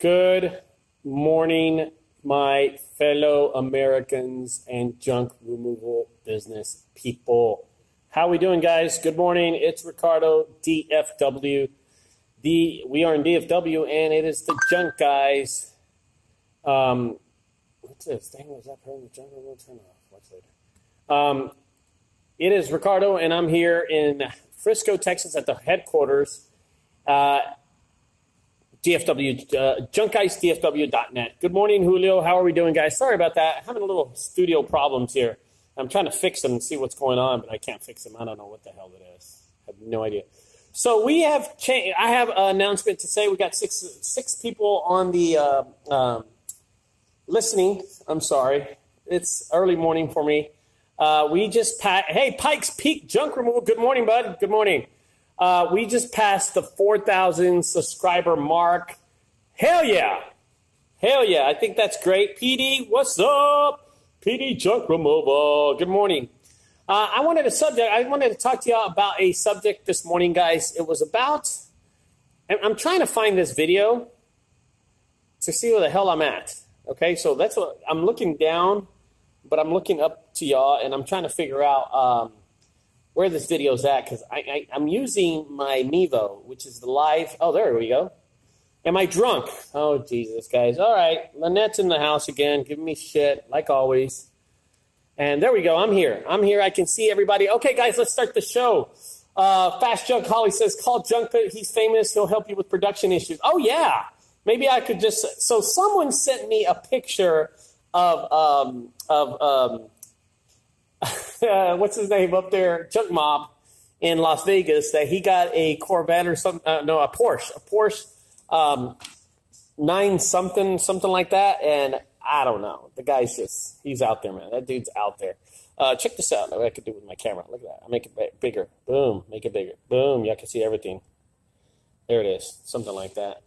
Good morning, my fellow Americans and junk removal business people. How we doing, guys? Good morning. It's Ricardo, DFW. We are in DFW, and it is the Junk Guys. What's this? Dang, was that part of the junk removal? Turn off. Watch later. It is Ricardo, and I'm here in Frisco, Texas, at the headquarters. DFW, junkguysdfw.net. Good morning, Julio. How are we doing, guys? Sorry about that. Having a little studio problems here. I'm trying to fix them and see what's going on, but I can't fix them. I don't know what the hell it is. I have no idea. So we have changed. I have an announcement to say. We got six people on the listening. I'm sorry. It's early morning for me. We just hey, Pikes Peak Junk Removal. Good morning, bud. Good morning. We just passed the 4,000 subscriber mark. Hell yeah. Hell yeah. I think that's great. PD, what's up? PD Junk Removal. Good morning. I wanted to talk to y'all about a subject this morning, guys. It was about, I'm trying to find this video to see where the hell I'm at. Okay, so that's what, I'm looking down, but I'm looking up to y'all, and I'm trying to figure out where this video's at, because I'm using my Mevo, which is the live. Oh, there we go. Am I drunk? Oh, Jesus, guys. All right. Lynette's in the house again, giving me shit, like always. And there we go. I'm here. I can see everybody. Okay, guys, let's start the show. Fast Junk Holly says, call Junk. He's famous. He'll help you with production issues. Oh, yeah. Maybe I could just. So someone sent me a picture of what's his name up there, Junk Mob in Las Vegas, that he got a Corvette or something, a Porsche 9 something like that, and I don't know. The guy's he's out there, man. That dude's out there. Check this out. What I could do with my camera. Look at that. I make it bigger. Boom. Make it bigger. Boom. Y'all can see everything. There it is. Something like that.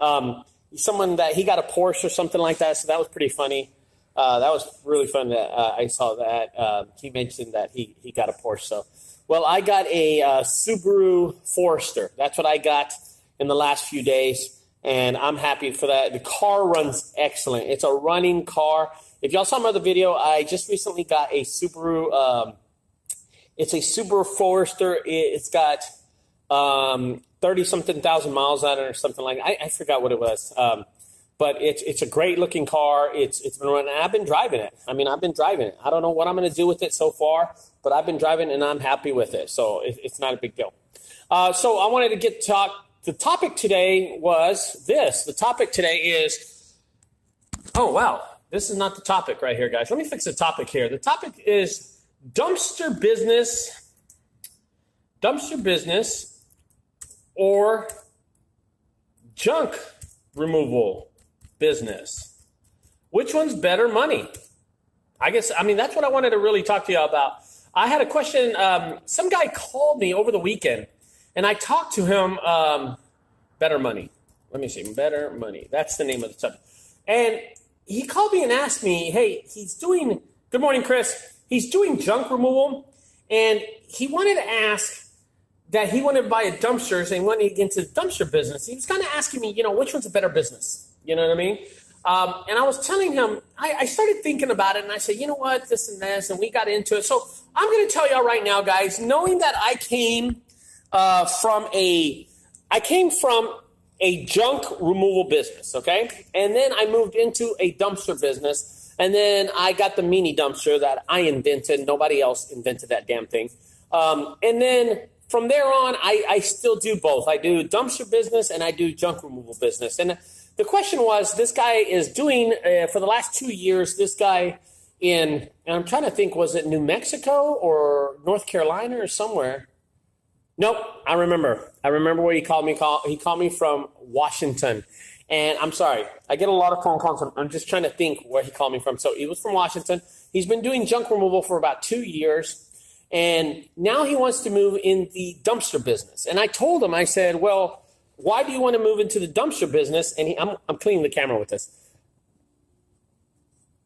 Someone that he got a Porsche or something like that, so that was pretty funny. That was really fun that I saw that. He mentioned that he got a Porsche. So, well, I got a Subaru Forester. That's what I got in the last few days, and I'm happy for that. The car runs excellent. It's a running car. If y'all saw my other video, I just recently got a Subaru. It's a Subaru Forester. It's got 30-something thousand miles on it or something like that. I forgot what it was. But it's a great looking car. It's been running. I've been driving it. I've been driving it. I don't know what I'm going to do with it so far, but I've been driving and I'm happy with it. So it's not a big deal. So I wanted to the topic today was this. The topic today is, oh, wow. This is not the topic right here, guys. Let me fix the topic here. The topic is dumpster business or junk removal business. Which one's better money? That's what I wanted to really talk to you about. I had a question. Some guy called me over the weekend, and I talked to him. Better money. Let me see. Better money. That's the name of the subject. And he called me and asked me, hey, good morning, Chris. He's doing junk removal, and he wanted to ask that he wanted to buy a dumpster, and wanted to get into the dumpster business. He was kind of asking me, which one's a better business? You know what I mean? And I was telling him, I started thinking about it, and I said, you know what, this and this, and we got into it. So I'm going to tell y'all right now, guys, knowing that I came from a junk removal business, okay? And then I moved into a dumpster business, and then I got the mini dumpster that I invented. Nobody else invented that damn thing. And then from there on, I still do both. I do dumpster business, and I do junk removal business. And the question was, this guy is doing, for the last 2 years, this guy and I'm trying to think, was it New Mexico or North Carolina or somewhere? Nope, I remember where he called me. He called me from Washington. And I'm sorry, I get a lot of phone calls. I'm just trying to think where he called me from. So he was from Washington. He's been doing junk removal for about 2 years. And now he wants to move in the dumpster business. And I told him, I said, well, why do you want to move into the dumpster business? And I'm cleaning the camera with this.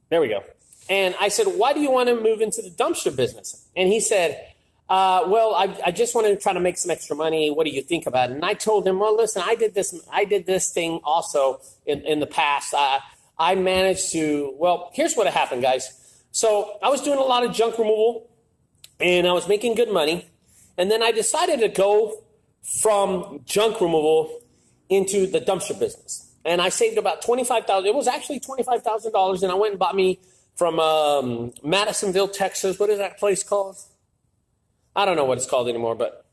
There we go. And I said, why do you want to move into the dumpster business? And he said, Well, I just wanted to try to make some extra money. What do you think about it? And I told him, well, listen, I did this thing also in the past. I managed to, well, here's what happened, guys. So I was doing a lot of junk removal, and I was making good money. And then I decided to go from junk removal into the dumpster business. And I saved about $25,000. It was actually $25,000. And I went and bought me from Madisonville, Texas. What is that place called? I don't know what it's called anymore, but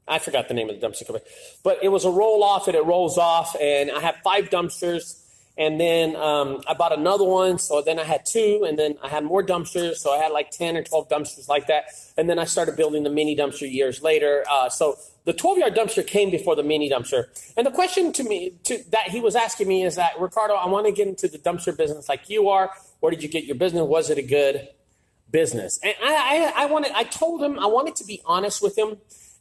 I forgot the name of the dumpster company. But it was a roll-off, and it rolls off. And I have 5 dumpsters. And then I bought another one, so then I had 2, and then I had more dumpsters, so I had like 10 or 12 dumpsters like that. And then I started building the mini dumpster years later. So the 12-yard dumpster came before the mini dumpster. And the question that he was asking me is that, Ricardo, I want to get into the dumpster business like you are. Where did you get your business? Was it a good business? And I told him I wanted to be honest with him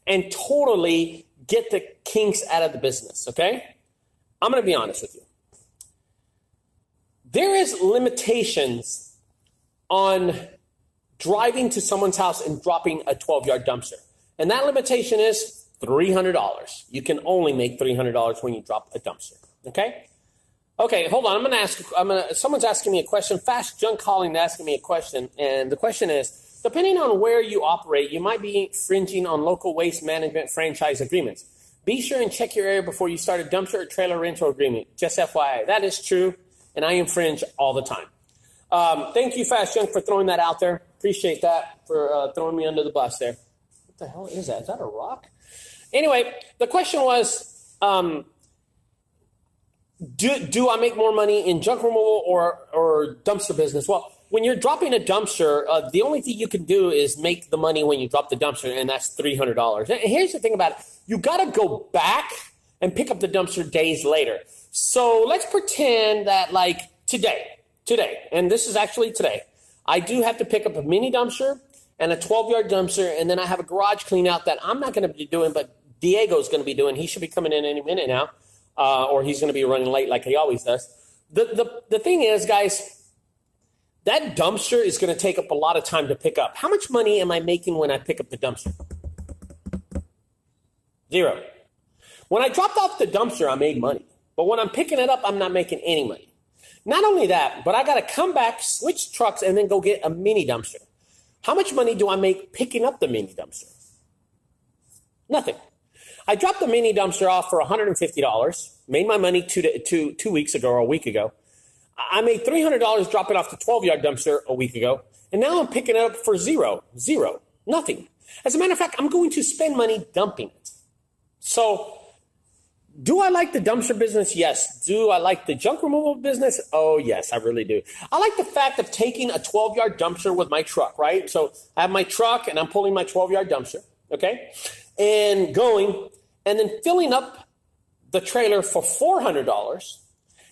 and totally get the kinks out of the business, okay? I'm going to be honest with you. There is limitations on driving to someone's house and dropping a 12-yard dumpster. And that limitation is $300. You can only make $300 when you drop a dumpster, okay? Okay, hold on. Someone's asking me a question. Fast Junk Calling asking me a question. And the question is, depending on where you operate, you might be infringing on local waste management franchise agreements. Be sure and check your area before you start a dumpster or trailer rental agreement. Just FYI, that is true. And I infringe all the time. Thank you, Fast Junk, for throwing that out there. Appreciate that for throwing me under the bus there. What the hell is that? Is that a rock? Anyway, the question was, do I make more money in junk removal or dumpster business? Well, when you're dropping a dumpster, the only thing you can do is make the money when you drop the dumpster, and that's $300. And here's the thing about it. You got to go back and pick up the dumpster days later. So let's pretend that like today, and this is actually today, I do have to pick up a mini dumpster and a 12-yard dumpster, and then I have a garage clean out that I'm not going to be doing, but Diego's going to be doing. He should be coming in any minute now, or he's going to be running late like he always does. The thing is, guys, that dumpster is going to take up a lot of time to pick up. How much money am I making when I pick up the dumpster? 0. When I dropped off the dumpster, I made money. But when I'm picking it up, I'm not making any money. Not only that, but I got to come back, switch trucks, and then go get a mini dumpster. How much money do I make picking up the mini dumpster? Nothing. I dropped the mini dumpster off for $150, made my money two weeks ago or a week ago. I made $300 dropping off the 12-yard dumpster a week ago, and now I'm picking it up for zero, nothing. As a matter of fact, I'm going to spend money dumping it. So, do I like the dumpster business? Yes. Do I like the junk removal business? Oh, yes, I really do. I like the fact of taking a 12-yard dumpster with my truck, right? So I have my truck, and I'm pulling my 12-yard dumpster, okay? And going, and then filling up the trailer for $400,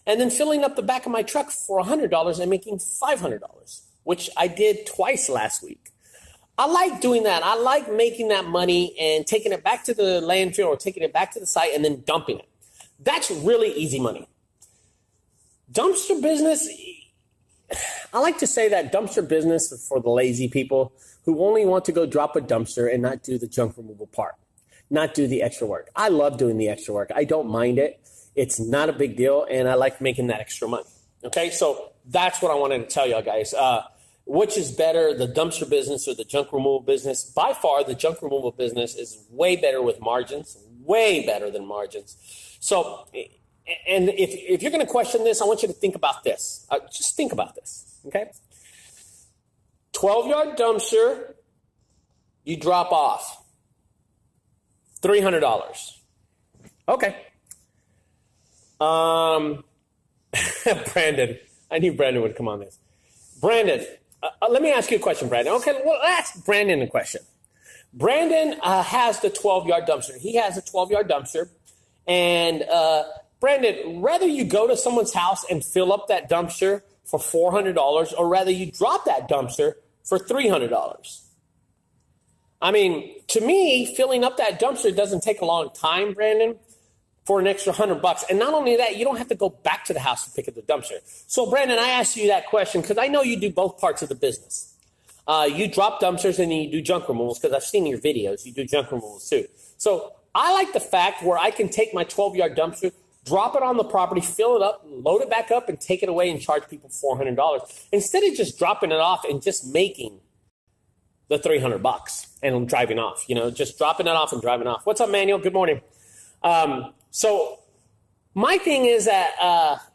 and then filling up the back of my truck for $100 and making $500, which I did twice last week. I like doing that. I like making that money and taking it back to the landfill or taking it back to the site and then dumping it. That's really easy money. Dumpster business, I like to say that dumpster business is for the lazy people who only want to go drop a dumpster and not do the junk removal part, not do the extra work. I love doing the extra work. I don't mind it. It's not a big deal, and I like making that extra money. Okay, so that's what I wanted to tell y'all, guys. Which is better, the dumpster business or the junk removal business? By far, the junk removal business is way better with margins, way better than margins. So, and if you're going to question this, I want you to think about this. Just think about this, okay? 12-yard dumpster, you drop off. $300. Okay. Brandon. I knew Brandon would come on this. Brandon. Let me ask you a question, Brandon. Okay, well, ask Brandon a question. Brandon has the 12-yard dumpster. He has a 12-yard dumpster. And, Brandon, rather you go to someone's house and fill up that dumpster for $400 or rather you drop that dumpster for $300? I mean, to me, filling up that dumpster doesn't take a long time, Brandon, for an extra $100. And not only that, you don't have to go back to the house to pick up the dumpster. So, Brandon, I asked you that question because I know you do both parts of the business. You drop dumpsters and then you do junk removals, because I've seen your videos. You do junk removals too. So I like the fact where I can take my 12-yard dumpster, drop it on the property, fill it up, load it back up, and take it away and charge people $400 instead of just dropping it off and just making the $300 and driving off. You know, just dropping it off and driving off. What's up, Manuel? Good morning. So my thing is that,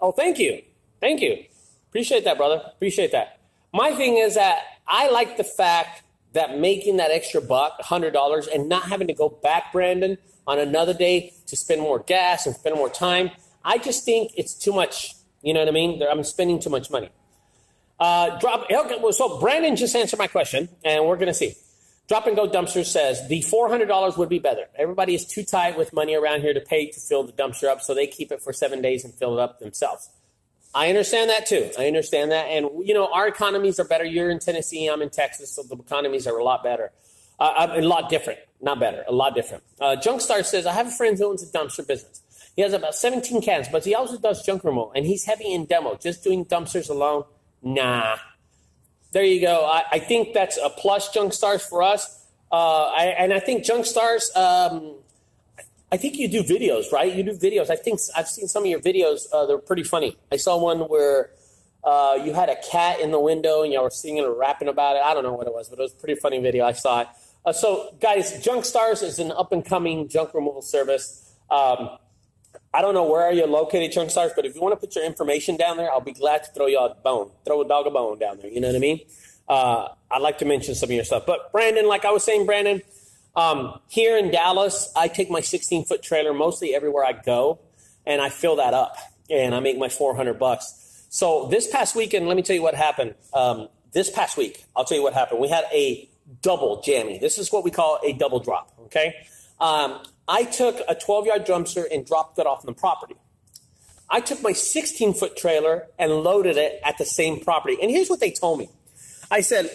oh, thank you. Thank you. Appreciate that, brother. Appreciate that. My thing is that I like the fact that making that extra buck, $100, and not having to go back, Brandon, on another day to spend more gas and spend more time. I just think it's too much. You know what I mean? I'm spending too much money. So Brandon just answered my question, and we're going to see. Drop and Go Dumpster says the $400 would be better. Everybody is too tight with money around here to pay to fill the dumpster up, so they keep it for 7 days and fill it up themselves. I understand that too. I understand that. And, you know, our economies are better. You're in Tennessee. I'm in Texas. So the economies are a lot better. A lot different. Not better. A lot different. Junkstar says, I have a friend who owns a dumpster business. He has about 17 cans, but he also does junk removal. And he's heavy in demo. Just doing dumpsters alone? Nah. There you go. I think that's a plus, Junkstars, for us. I think Junkstars... I think you do videos, right? You do videos. I think I've seen some of your videos. They're pretty funny. I saw one where you had a cat in the window and y'all were singing or rapping about it. I don't know what it was, but it was a pretty funny video. I saw it. So, guys, Junkstars is an up-and-coming junk removal service. I don't know where are you located, Junkstars, but if you want to put your information down there, I'll be glad to throw you a bone. Throw a dog a bone down there. You know what I mean? I'd like to mention some of your stuff. But, Brandon, like I was saying, Brandon, here in Dallas, I take my 16-foot trailer mostly everywhere I go, and I fill that up, and I make my $400. So this past weekend, let me tell you what happened. This past week, I'll tell you what happened. We had a double jammy. This is what we call a double drop, okay? I took a 12-yard dumpster and dropped it off on the property. I took my 16-foot trailer and loaded it at the same property. And here's what they told me. I said,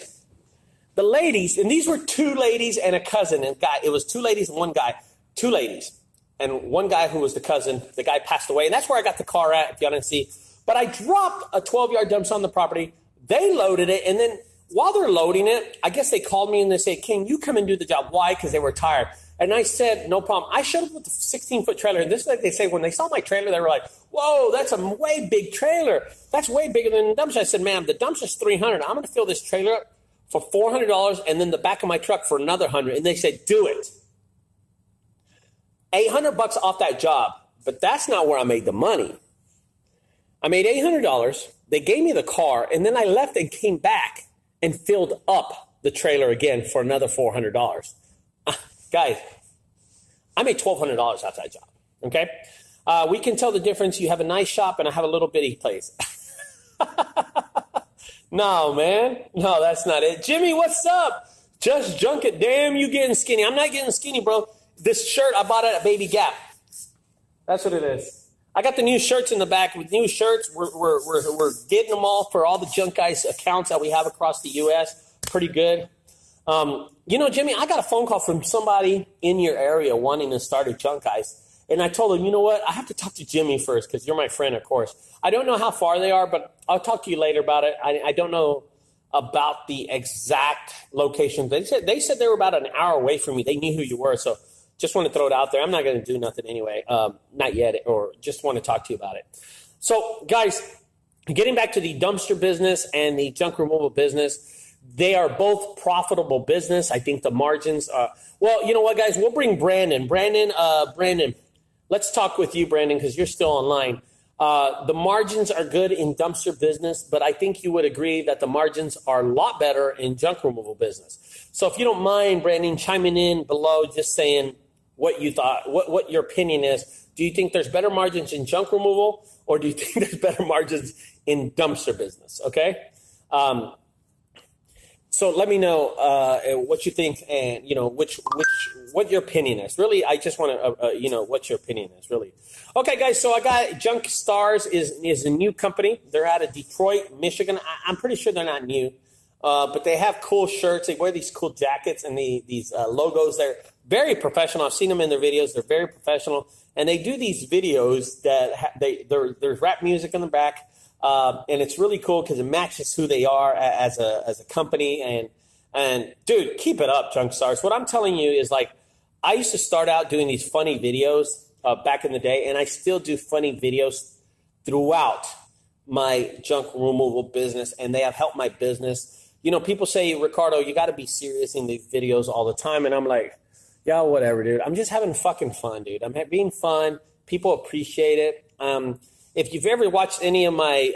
the ladies, and these were two ladies and a cousin and guy. It was two ladies and one guy. Two ladies and one guy who was the cousin. The guy passed away, and that's where I got the car at, if y'all didn't see. But I dropped a 12-yard dumpster on the property. They loaded it, and then while they're loading it, I guess they called me and they said, "King, you come and do the job." Why? Because they were tired. And I said, no problem. I showed up with the 16-foot trailer. And this is like they say, when they saw my trailer, they were like, whoa, that's a way big trailer. That's way bigger than the dumpster. I said, ma'am, the dumpster's $300. I'm going to fill this trailer up for $400 and then the back of my truck for another $100. And they said, do it. $800 off that job. But that's not where I made the money. I made $800. They gave me the car. And then I left and came back and filled up the trailer again for another $400. Guys, I made $1,200 off that job, okay? We can tell the difference. You have a nice shop, and I have a little bitty place. No, man. No, that's not it. Jimmy, what's up? Just junk it. Damn, you getting skinny. I'm not getting skinny, bro. This shirt, I bought it at Baby Gap. That's what it is. I got the new shirts in the back. With new shirts, we're getting them all for all the Junk Guys accounts that we have across the U.S. Pretty good. You know, Jimmy, I got a phone call from somebody in your area wanting to start a Junk Guys. And I told them, you know what? I have to talk to Jimmy first because you're my friend, of course. I don't know how far they are, but I'll talk to you later about it. I don't know about the exact location. They said they were about an hour away from me. They knew who you were. So just want to throw it out there. I'm not going to do nothing anyway. Not yet, or just want to talk to you about it. So, guys, getting back to the dumpster business and the junk removal business, they are both profitable business. I think the margins are, well, you know what, guys? We'll bring Brandon. Brandon, let's talk with you, Brandon, because you're still online. The margins are good in dumpster business, but I think you would agree that the margins are a lot better in junk removal business. So if you don't mind, Brandon, chiming in below, just saying what you thought, what your opinion is. Do you think there's better margins in junk removal, or do you think there's better margins in dumpster business? Okay. So let me know what you think, and you know what your opinion is. Really, I just want to what your opinion is. Really, okay, guys. So I got Junk Stars is a new company. They're out of Detroit, Michigan. I'm pretty sure they're not new, but they have cool shirts. They wear these cool jackets and these logos. They're very professional. I've seen them in their videos. They're very professional, and they do these videos that there's rap music in the back. And it's really cool because it matches who they are as a company, and And dude, keep it up, junk stars. What I'm telling you is like, I used to start out doing these funny videos back in the day, and I still do funny videos throughout my junk removal business, and they have helped my business. You know, people say, Ricardo, you got to be serious in these videos all the time. And I'm like, yeah, whatever, dude. I'm just having fucking fun, dude. I'm being fun. People appreciate it. If you've ever watched any of my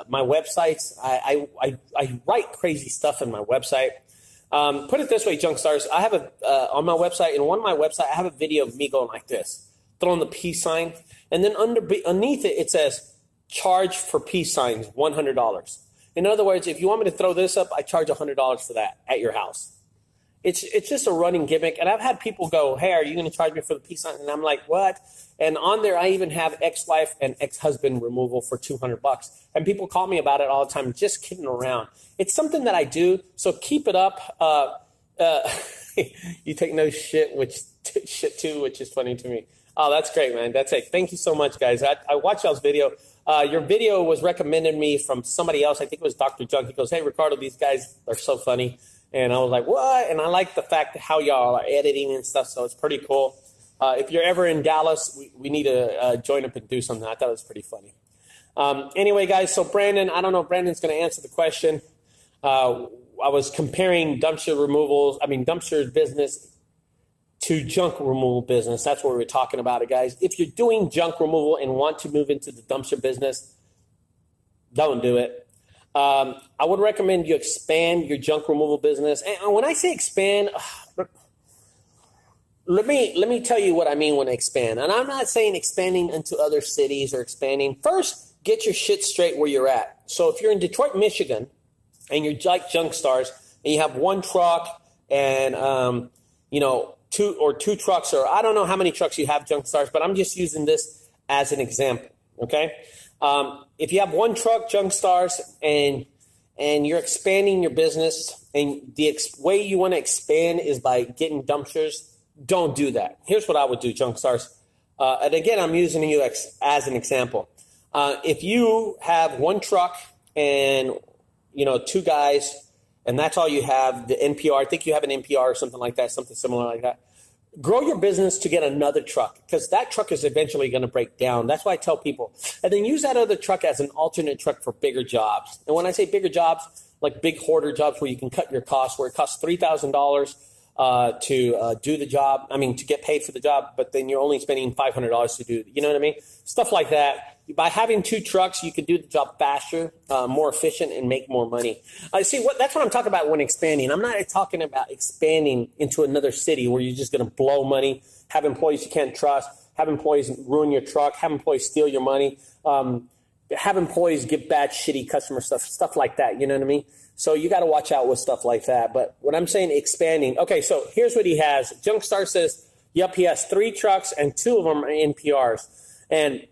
my websites, I write crazy stuff in my website. Put it this way, junk stars. I have on my website, in one of my websites, I have a video of me going like this, throwing the peace sign, and then underneath it, it says, charge for peace signs, $100. In other words, if you want me to throw this up, I charge $100 for that at your house. It's just a running gimmick. And I've had people go, hey, are you going to charge me for the peace sign? And I'm like, what? And on there, I even have ex-wife and ex-husband removal for $200. And people call me about it all the time, just kidding around. It's something that I do, so keep it up. You take no shit, shit too, which is funny to me. Oh, that's great, man. That's it. Thank you so much, guys. I watched y'all's video. Your video was recommended me from somebody else. I think it was Dr. Junk. He goes, hey, Ricardo, these guys are so funny. And I was like, what? And I like the fact how y'all are editing and stuff, so it's pretty cool. If you're ever in Dallas, we need to join up and do something. I thought it was pretty funny. Anyway, guys, so Brandon, I don't know if Brandon's going to answer the question. I was comparing dumpster business to junk removal business. That's what we were talking about it, guys. If you're doing junk removal and want to move into the dumpster business, don't do it. I would recommend you expand your junk removal business. And when I say expand, let me tell you what I mean when I expand. And I'm not saying expanding into other cities or expanding. First, get your shit straight where you're at. So if you're in Detroit, Michigan, and you're like junk stars, and you have one truck and two trucks, or I don't know how many trucks you have, junk stars, but I'm just using this as an example. Okay. If you have one truck, junk stars, and you're expanding your business, and the way you want to expand is by getting dumpsters, don't do that. Here's what I would do, junk stars. And again, I'm using you as an example. If you have one truck and, two guys, and that's all you have, the NPR, I think you have an NPR or something like that, something similar like that. Grow your business to get another truck, because that truck is eventually going to break down. That's why I tell people. And then use that other truck as an alternate truck for bigger jobs. And when I say bigger jobs, like big hoarder jobs where you can cut your costs, where it costs $3,000 to do the job, to get paid for the job, but then you're only spending $500 to do it. You know what I mean? Stuff like that. By having two trucks, you can do the job faster, more efficient, and make more money. That's what I'm talking about when expanding. I'm not talking about expanding into another city where you're just going to blow money, have employees you can't trust, have employees ruin your truck, have employees steal your money, have employees give bad, shitty customer stuff like that. You know what I mean? So you got to watch out with stuff like that. But when I'm saying expanding, okay, so here's what he has. Junkstar says, yep, he has 3 trucks and 2 of them are NPRs. And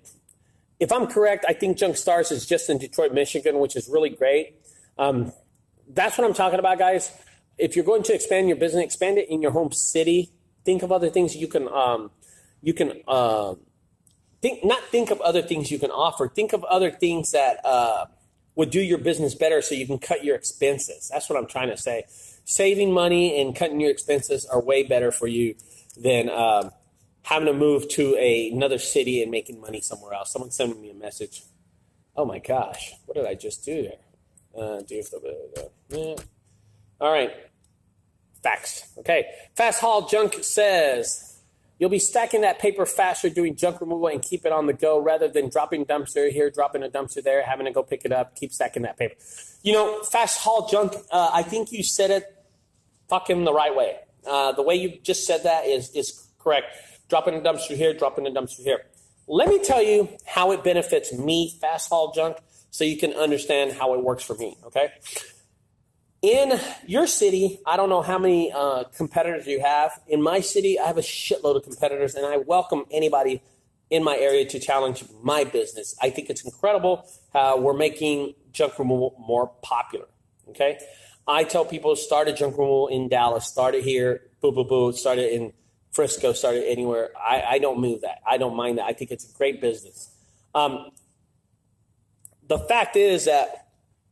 if I'm correct, I think Junk Stars is just in Detroit, Michigan, which is really great. That's what I'm talking about, guys. If you're going to expand your business, expand it in your home city. Think of other things you can think of other things you can offer. Think of other things that would do your business better, so you can cut your expenses. That's what I'm trying to say. Saving money and cutting your expenses are way better for you than having to move to another city and making money somewhere else. Someone sent me a message. Oh my gosh, what did I just do there? All right, facts. Okay, Fast Haul Junk says, you'll be stacking that paper faster doing junk removal and keep it on the go rather than dropping dumpster here, dropping a dumpster there, having to go pick it up, keep stacking that paper. Fast Haul Junk, I think you said it fucking the right way. The way you just said that is correct. Dropping a dumpster here, dropping a dumpster here. Let me tell you how it benefits me, Fast Haul Junk, so you can understand how it works for me, okay? In your city, I don't know how many competitors you have. In my city, I have a shitload of competitors, and I welcome anybody in my area to challenge my business. I think it's incredible how we're making junk removal more popular, okay? I tell people, start a junk removal in Dallas, start it here, start it in Frisco, start it anywhere. I don't move that. I don't mind that. I think it's a great business. The fact is that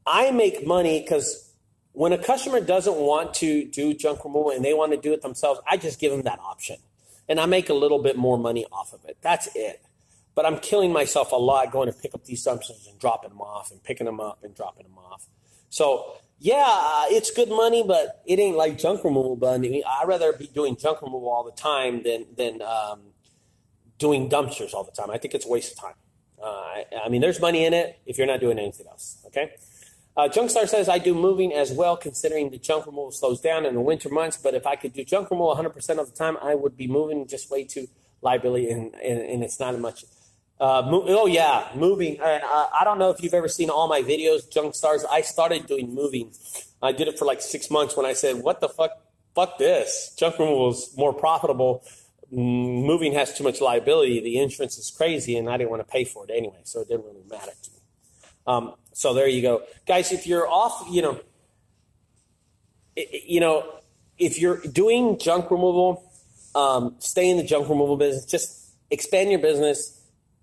I make money because when a customer doesn't want to do junk removal and they want to do it themselves, I just give them that option. And I make a little bit more money off of it. That's it. But I'm killing myself a lot going to pick up these dumpsters and dropping them off and picking them up and dropping them off. So, yeah, it's good money, but it ain't like junk removal. But I mean, I'd rather be doing junk removal all the time than doing dumpsters all the time. I think it's a waste of time. I mean, there's money in it if you're not doing anything else, okay? Junkstar says, I do moving as well, considering the junk removal slows down in the winter months. But if I could do junk removal 100% of the time, I would be moving just way too liability, and it's not much. Moving. And I don't know if you've ever seen all my videos, Junkstars. I started doing moving. I did it for like 6 months when I said, what the fuck? Fuck this. Junk removal is more profitable. Moving has too much liability. The insurance is crazy, and I didn't want to pay for it anyway, so it didn't really matter to me. So there you go. Guys, if you're off, if you're doing junk removal, stay in the junk removal business. Just expand your business.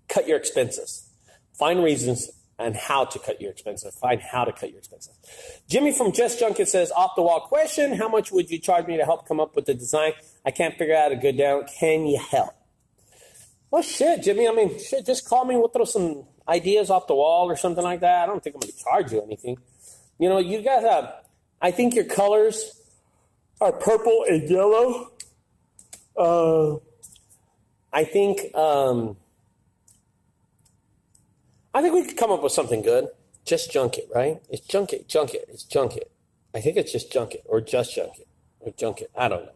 Cut your expenses. Find reasons and how to cut your expenses. Find how to cut your expenses. Jimmy from Just Junk, it says, off the wall question. How much would you charge me to help come up with the design? I can't figure out a good down. Can you help? Well, shit, Jimmy. I mean, shit, just call me. We'll throw some ideas off the wall or something like that. I don't think I'm going to charge you anything. You guys I think your colors are purple and yellow. I think we could come up with something good. Just junk it, right? It's junk it. It's junk it. I think it's just junk it or just junk it or junk it. I don't know.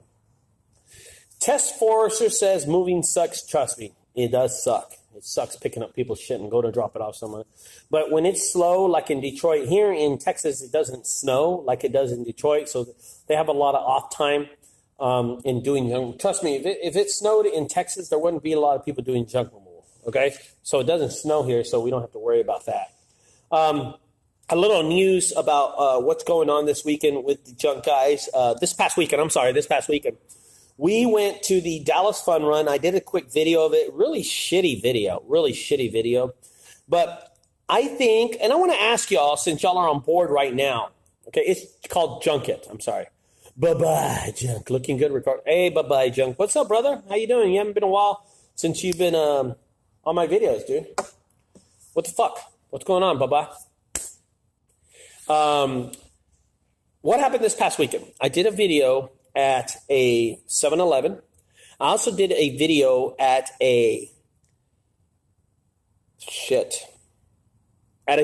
Test Forester says moving sucks. Trust me, it does suck. It sucks picking up people's shit and go to drop it off somewhere. But when it's slow, like in Detroit, here in Texas, it doesn't snow like it does in Detroit. So they have a lot of off time in doing junk. Trust me, if it snowed in Texas, there wouldn't be a lot of people doing junk removal. Okay, so it doesn't snow here, so we don't have to worry about that. A little news about what's going on this weekend with the Junk Guys. This past weekend, we went to the Dallas Fun Run. I did a quick video of it. Really shitty video. But I think, and I want to ask y'all, since y'all are on board right now, okay, it's called Junk It. I'm sorry. Bye-bye, Junk. Looking good, record. Hey, bye-bye, Junk. What's up, brother? How you doing? You haven't been a while since you've been on my videos, dude. What the fuck? What's going on, bye-bye? What happened this past weekend? I did a video at a 7-Eleven. I also did a video at a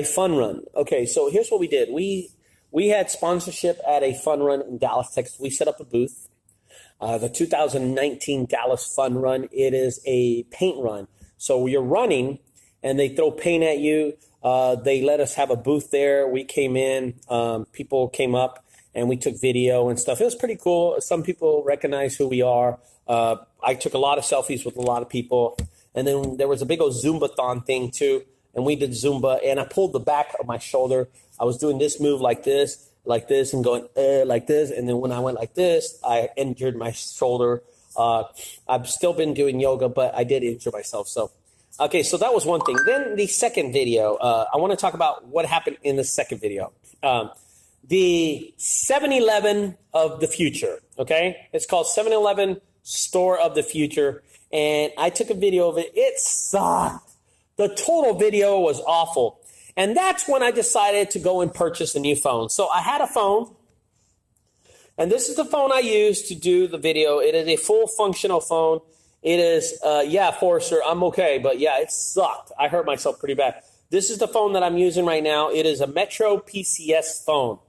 fun run. Okay, so here's what we did. We had sponsorship at a fun run in Dallas, Texas. We set up a booth. The 2019 Dallas Fun Run, it is a paint run. So you're running, and they throw paint at you. They let us have a booth there. We came in. People came up, and we took video and stuff. It was pretty cool. Some people recognize who we are. I took a lot of selfies with a lot of people. And then there was a big old Zumba-thon thing, too. And we did Zumba, and I pulled the back of my shoulder. I was doing this move like this, and going like this. And then when I went like this, I injured my shoulder. I've still been doing yoga, but I did injure myself. So, okay, so that was one thing. Then the second video, I want to talk about what happened in the second video. The 7-Eleven of the future, okay? It's called 7-Eleven Store of the Future, and I took a video of it. It sucked. The total video was awful. And that's when I decided to go and purchase a new phone. So I had a phone, and this is the phone I used to do the video. It is a full functional phone. It is, Forrester, I'm okay, but yeah, it sucked. I hurt myself pretty bad. This is the phone that I'm using right now. It is a Metro PCS phone.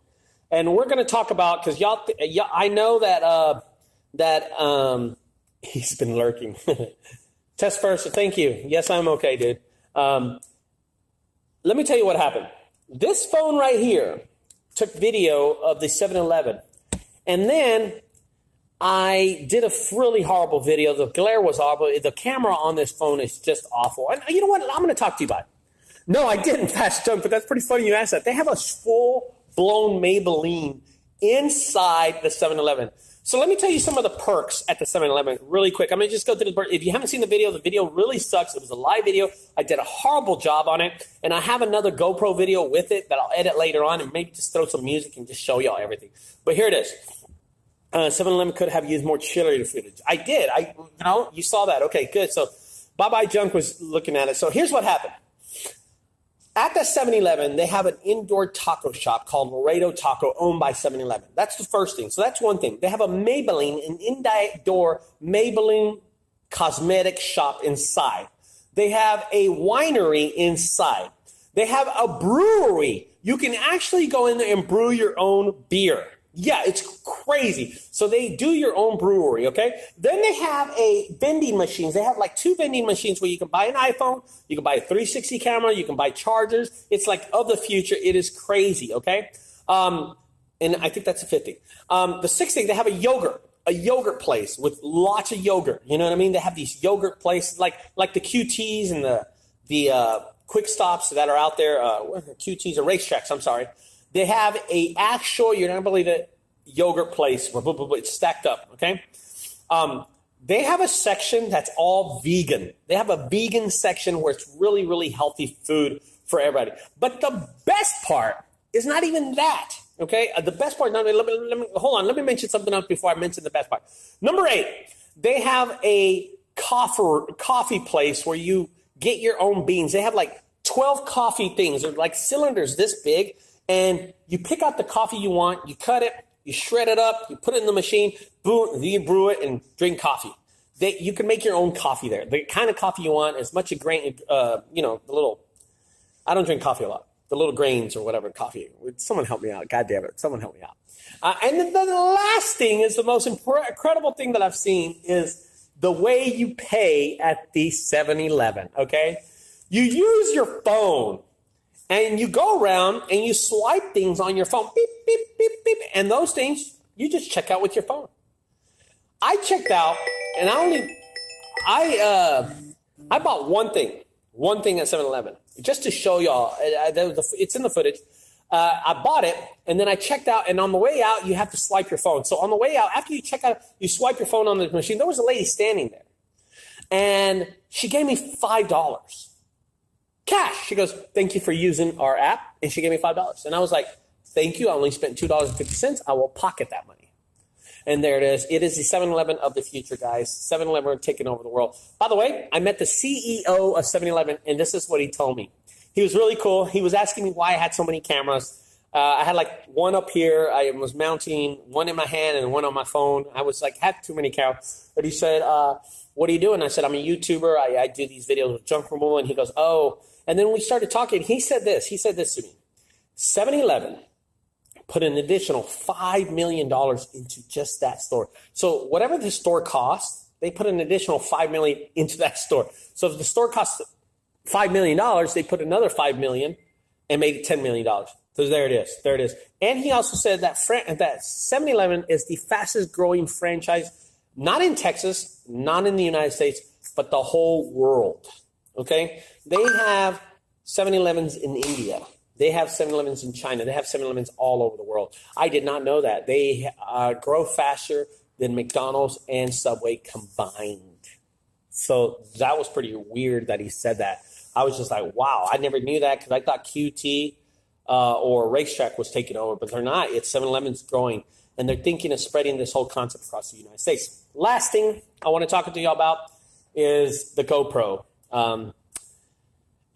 And we're going to talk about, because I know that he's been lurking. Test first, thank you. Yes, I'm okay, dude. Let me tell you what happened. This phone right here took video of the 7-Eleven. And then I did a really horrible video. The glare was horrible. The camera on this phone is just awful. And you know what? I'm going to talk to you about it. No, I didn't, Fast Junk, but that's pretty funny you asked that. They have a full-blown Maybelline inside the 7-Eleven. So let me tell you some of the perks at the 7-Eleven really quick. I'm going to just go through the perks. If you haven't seen the video really sucks. It was a live video. I did a horrible job on it. And I have another GoPro video with it that I'll edit later on and maybe just throw some music and just show y'all everything. But here it is. 7-Eleven could have used more cheerleader footage. I did. You saw that. Okay, good. So Bye-Bye Junk was looking at it. So here's what happened. At the 7-Eleven, they have an indoor taco shop called Laredo Taco owned by 7-Eleven. That's the first thing. So that's one thing. They have a Maybelline, an indoor Maybelline cosmetic shop inside. They have a winery inside. They have a brewery. You can actually go in there and brew your own beer. Yeah, it's crazy. So they do your own brewery, okay? Then they have vending machines. They have like 2 vending machines where you can buy an iPhone, you can buy a 360 camera, you can buy chargers. It's like of the future. It is crazy, okay? And I think that's the 5th thing. The 6th thing, they have a yogurt place with lots of yogurt. You know what I mean? They have these yogurt places like the QTs and the Quick Stops that are out there. QTs or racetracks, I'm sorry. They have a actual, you're not going to believe it, yogurt place. It's stacked up, okay? They have a section that's all vegan. They have a vegan section where it's really, really healthy food for everybody. But the best part is not even that, okay? The best part, hold on, let me mention something else before I mention the best part. Number 8, they have a coffee place where you get your own beans. They have like 12 coffee things. They're like cylinders this big. And you pick out the coffee you want, you cut it, you shred it up, you put it in the machine, boom, you brew it and drink coffee. You can make your own coffee there. The kind of coffee you want, as much grain, the little, I don't drink coffee a lot. The little grains or whatever coffee. Someone help me out. God damn it. Someone help me out. And then the last thing is the most incredible thing that I've seen is the way you pay at the 7-Eleven, okay? You use your phone. And you go around and you swipe things on your phone, beep, beep, beep, beep, and those things, you just check out with your phone. I checked out, and I bought one thing at 7-Eleven, just to show y'all. It's in the footage. I bought it, and then I checked out, and on the way out, you have to swipe your phone. So on the way out, after you check out, you swipe your phone on the machine. There was a lady standing there, and she gave me $5. Cash. She goes, thank you for using our app. And she gave me $5. And I was like, thank you. I only spent $2.50. I will pocket that money. And there it is. It is the 7-Eleven of the future, guys. 7-Eleven are taking over the world. By the way, I met the CEO of 7-Eleven, and this is what he told me. He was really cool. He was asking me why I had so many cameras. I had like one up here. I was mounting one in my hand and one on my phone. I was like, had too many cameras. But he said, what are you doing? I said, I'm a YouTuber. I do these videos with junk removal. And he goes, oh. And then we started talking. He said this to me. 7-Eleven put an additional $5 million into just that store. So whatever the store cost, they put an additional $5 million into that store. So if the store costs $5 million, they put another $5 million and made it $10 million. So there it is. There it is. And he also said that 7-Eleven is the fastest growing franchise, not in Texas, not in the United States, but the whole world. Okay? They have 7-Elevens in India. They have 7-Elevens in China. They have 7-Elevens all over the world. I did not know that. They grow faster than McDonald's and Subway combined. So that was pretty weird that he said that. I was just like, wow, I never knew that because I thought QT or Racetrack was taking over, but they're not. It's 7-Eleven's growing, and they're thinking of spreading this whole concept across the United States. Last thing I want to talk to y'all about is the GoPro.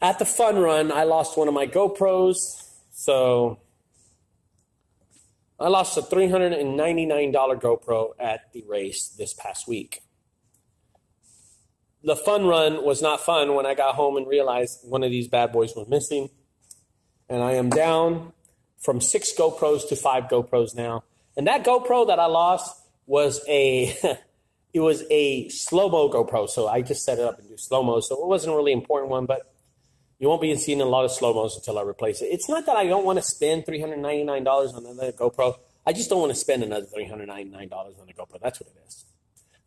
At the fun run, I lost one of my GoPros, so I lost a $399 GoPro at the race this past week. The fun run was not fun when I got home and realized one of these bad boys was missing, and I am down from 6 GoPros to 5 GoPros now. And that GoPro that I lost was it was a slow-mo GoPro, so I just set it up and do slow-mo, so it wasn't a really important one, but you won't be seeing a lot of slow-mos until I replace it. It's not that I don't want to spend $399 on another GoPro. I just don't want to spend another $399 on a GoPro. That's what it is.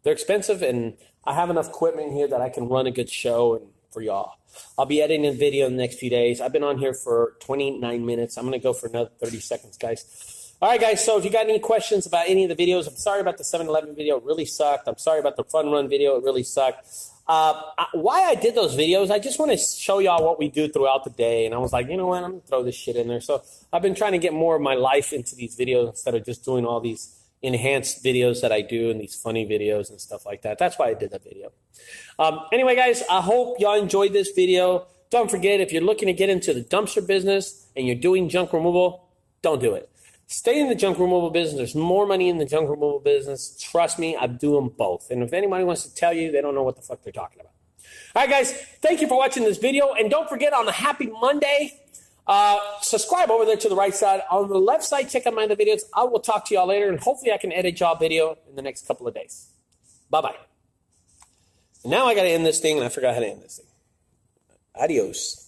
They're expensive, and I have enough equipment here that I can run a good show and for y'all. I'll be editing a video in the next few days. I've been on here for 29 minutes. I'm going to go for another 30 seconds, guys. All right, guys, so if you got any questions about any of the videos, I'm sorry about the 7-Eleven video. It really sucked. I'm sorry about the fun run video. It really sucked. Why I did those videos, I just want to show y'all what we do throughout the day. And I was like, you know what, I'm going to throw this shit in there. So I've been trying to get more of my life into these videos instead of just doing all these enhanced videos that I do and these funny videos and stuff like that. That's why I did that video. Anyway, guys, I hope y'all enjoyed this video. Don't forget, if you're looking to get into the dumpster business and you're doing junk removal, don't do it. Stay in the junk removal business. There's more money in the junk removal business. Trust me, I do them both. And if anybody wants to tell you, they don't know what the fuck they're talking about. All right, guys, thank you for watching this video. And don't forget, on a happy Monday, subscribe over there to the right side. On the left side, check out my other videos. I will talk to y'all later, and hopefully I can edit y'all video in the next couple of days. Bye-bye. Now I got to end this thing, and I forgot how to end this thing. Adios.